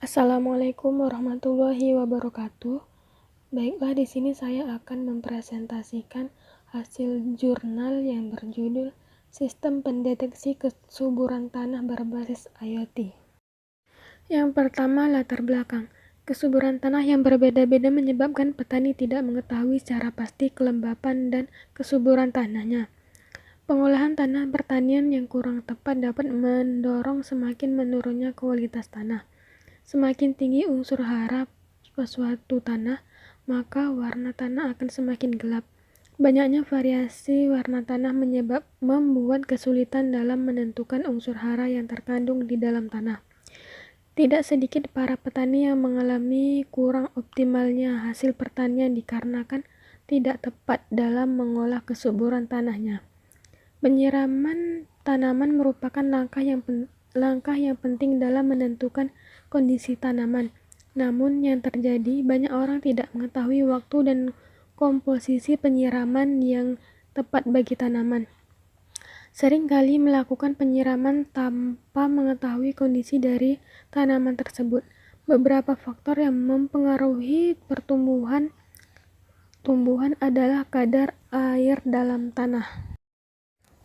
Assalamualaikum warahmatullahi wabarakatuh. Baiklah, di sini saya akan mempresentasikan hasil jurnal yang berjudul Sistem Pendeteksi Kesuburan Tanah Berbasis IoT. Yang pertama, latar belakang. Kesuburan tanah yang berbeda-beda menyebabkan petani tidak mengetahui secara pasti kelembapan dan kesuburan tanahnya. Pengolahan tanah pertanian yang kurang tepat dapat mendorong semakin menurunnya kualitas tanah. Semakin tinggi unsur hara suatu tanah, maka warna tanah akan semakin gelap. Banyaknya variasi warna tanah membuat kesulitan dalam menentukan unsur hara yang terkandung di dalam tanah. Tidak sedikit para petani yang mengalami kurang optimalnya hasil pertanian dikarenakan tidak tepat dalam mengolah kesuburan tanahnya. Penyiraman tanaman merupakan langkah yang penting dalam menentukan kondisi tanaman. Namun yang terjadi, banyak orang tidak mengetahui waktu dan komposisi penyiraman yang tepat bagi tanaman. Seringkali melakukan penyiraman tanpa mengetahui kondisi dari tanaman tersebut. Beberapa faktor yang mempengaruhi pertumbuhan adalah kadar air dalam tanah.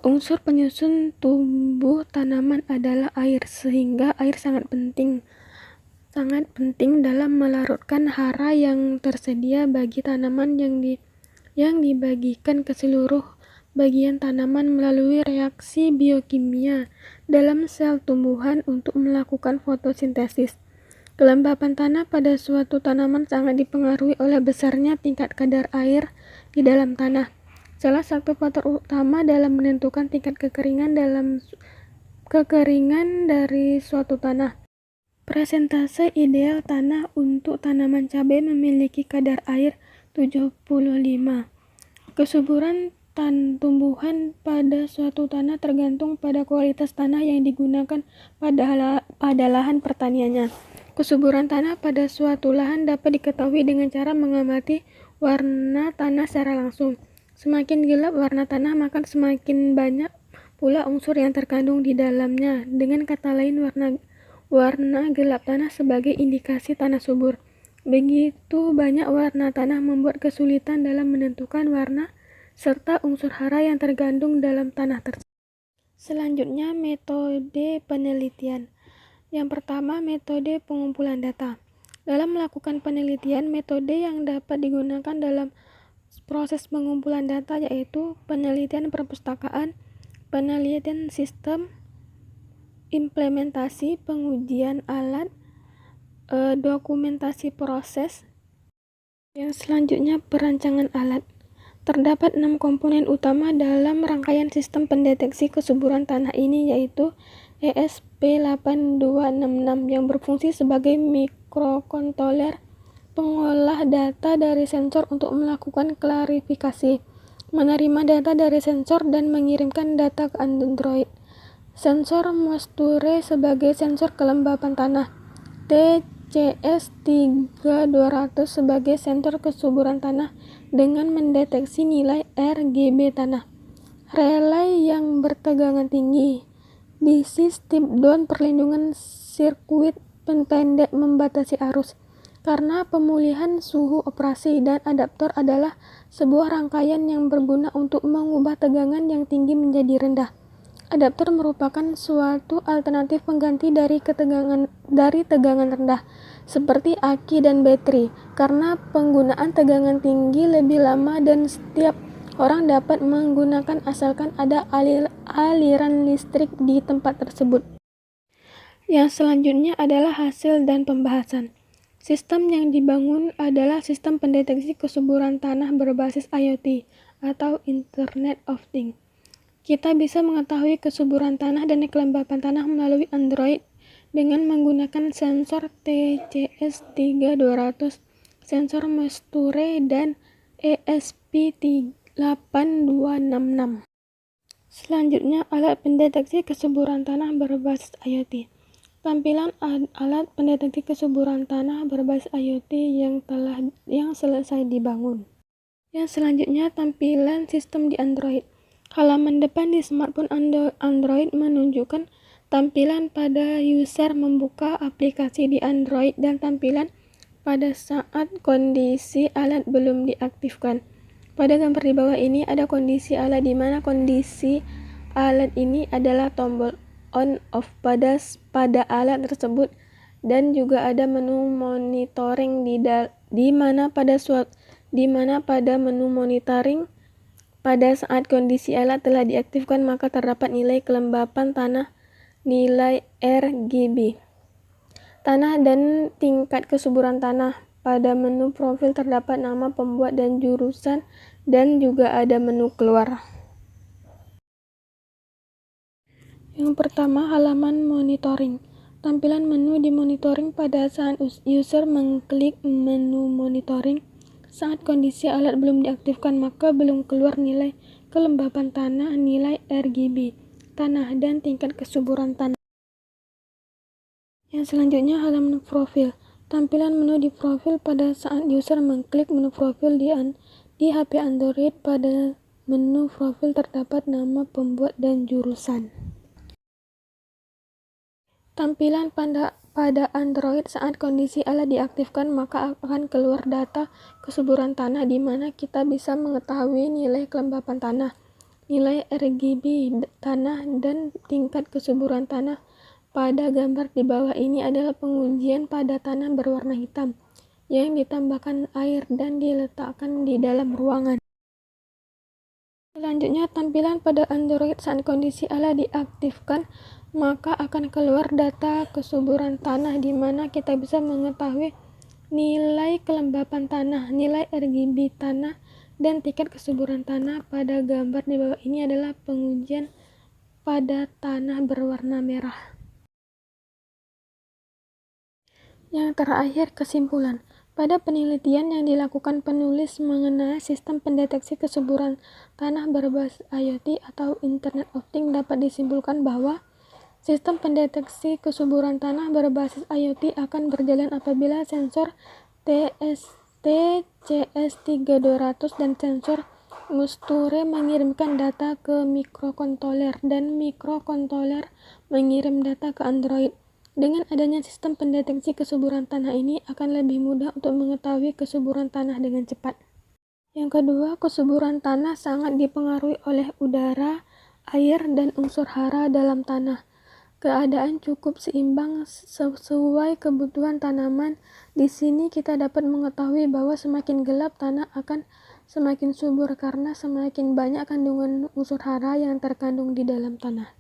Unsur penyusun tumbuh tanaman adalah air, sehingga air sangat penting dalam melarutkan hara yang tersedia bagi tanaman yang dibagikan ke seluruh bagian tanaman melalui reaksi biokimia dalam sel tumbuhan untuk melakukan fotosintesis. Kelembapan tanah pada suatu tanaman sangat dipengaruhi oleh besarnya tingkat kadar air di dalam tanah. Salah satu faktor utama dalam menentukan tingkat kekeringan dari suatu tanah. Presentase ideal tanah untuk tanaman cabai memiliki kadar air 75. Kesuburan tumbuhan pada suatu tanah tergantung pada kualitas tanah yang digunakan pada lahan pertaniannya. Kesuburan tanah pada suatu lahan dapat diketahui dengan cara mengamati warna tanah secara langsung. Semakin gelap warna tanah, maka semakin banyak pula unsur yang terkandung di dalamnya. Dengan kata lain, warna gelap tanah sebagai indikasi tanah subur. Begitu banyak warna tanah membuat kesulitan dalam menentukan warna serta unsur hara yang terkandung dalam tanah tersebut. Selanjutnya, metode penelitian. Yang pertama, metode pengumpulan data. Dalam melakukan penelitian, metode yang dapat digunakan dalam proses pengumpulan data yaitu penelitian perpustakaan, penelitian sistem, implementasi, pengujian alat, dokumentasi proses. Yang selanjutnya, perancangan alat. Terdapat 6 komponen utama dalam rangkaian sistem pendeteksi kesuburan tanah ini, yaitu ESP8266 yang berfungsi sebagai mikrokontroler pengolah data dari sensor untuk melakukan klarifikasi, menerima data dari sensor dan mengirimkan data ke Android. Sensor moisture sebagai sensor kelembapan tanah, TCS3200 sebagai sensor kesuburan tanah dengan mendeteksi nilai RGB tanah. Relay yang bertegangan tinggi, DC step down perlindungan sirkuit pendek membatasi arus. Karena pemulihan suhu operasi dan adaptor adalah sebuah rangkaian yang berguna untuk mengubah tegangan yang tinggi menjadi rendah. Adaptor merupakan suatu alternatif pengganti dari tegangan rendah, seperti aki dan baterai, karena penggunaan tegangan tinggi lebih lama dan setiap orang dapat menggunakan asalkan ada aliran listrik di tempat tersebut. Yang selanjutnya adalah hasil dan pembahasan. Sistem yang dibangun adalah sistem pendeteksi kesuburan tanah berbasis IoT atau Internet of Things. Kita bisa mengetahui kesuburan tanah dan kelembapan tanah melalui Android dengan menggunakan sensor TCS3200, sensor moisture, dan ESP8266. Selanjutnya, alat pendeteksi kesuburan tanah berbasis IoT. Tampilan alat pendeteksi kesuburan tanah berbasis IoT yang selesai dibangun. Yang selanjutnya, tampilan sistem di Android. Halaman depan di smartphone Android menunjukkan tampilan pada user membuka aplikasi di Android, dan tampilan pada saat kondisi alat belum diaktifkan. Pada gambar di bawah ini ada kondisi alat, di mana kondisi alat ini adalah tombol on off pada alat tersebut, dan juga ada menu monitoring di mana pada menu monitoring pada saat kondisi alat telah diaktifkan maka terdapat nilai kelembapan tanah, nilai RGB tanah, dan tingkat kesuburan tanah. Pada menu profil terdapat nama pembuat dan jurusan, dan juga ada menu keluar. Yang pertama, halaman monitoring. Tampilan menu di monitoring pada saat user mengklik menu monitoring. Saat kondisi alat belum diaktifkan maka belum keluar nilai kelembapan tanah, nilai RGB tanah, dan tingkat kesuburan tanah. Yang selanjutnya, halaman profil. Tampilan menu di profil pada saat user mengklik menu profil di HP Android. Pada menu profil terdapat nama pembuat dan jurusan. Tampilan pada Android saat kondisi alat diaktifkan maka akan keluar data kesuburan tanah, di mana kita bisa mengetahui nilai kelembapan tanah, nilai RGB tanah, dan tingkat kesuburan tanah. Pada gambar di bawah ini adalah pengujian pada tanah berwarna hitam yang ditambahkan air dan diletakkan di dalam ruangan. Selanjutnya, tampilan pada Android saat kondisi alat diaktifkan maka akan keluar data kesuburan tanah, di mana kita bisa mengetahui nilai kelembapan tanah, nilai RGB tanah, dan tingkat kesuburan tanah. Pada gambar di bawah ini adalah pengujian pada tanah berwarna merah. Yang terakhir, kesimpulan. Pada penelitian yang dilakukan penulis mengenai sistem pendeteksi kesuburan tanah berbasis IoT atau Internet of Things, dapat disimpulkan bahwa sistem pendeteksi kesuburan tanah berbasis IoT akan berjalan apabila sensor TST CS3200 dan sensor Musture mengirimkan data ke mikrokontroler, dan mikrokontroler mengirim data ke Android. Dengan adanya sistem pendeteksi kesuburan tanah ini akan lebih mudah untuk mengetahui kesuburan tanah dengan cepat. Yang kedua, kesuburan tanah sangat dipengaruhi oleh udara, air, dan unsur hara dalam tanah. Keadaan cukup seimbang sesuai kebutuhan tanaman. Di sini kita dapat mengetahui bahwa semakin gelap tanah akan semakin subur karena semakin banyak kandungan unsur hara yang terkandung di dalam tanah.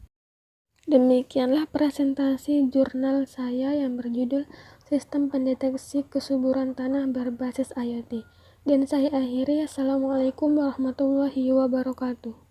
Demikianlah presentasi jurnal saya yang berjudul Sistem Pendeteksi Kesuburan Tanah Berbasis IoT. Dan saya akhiri, Assalamualaikum warahmatullahi wabarakatuh.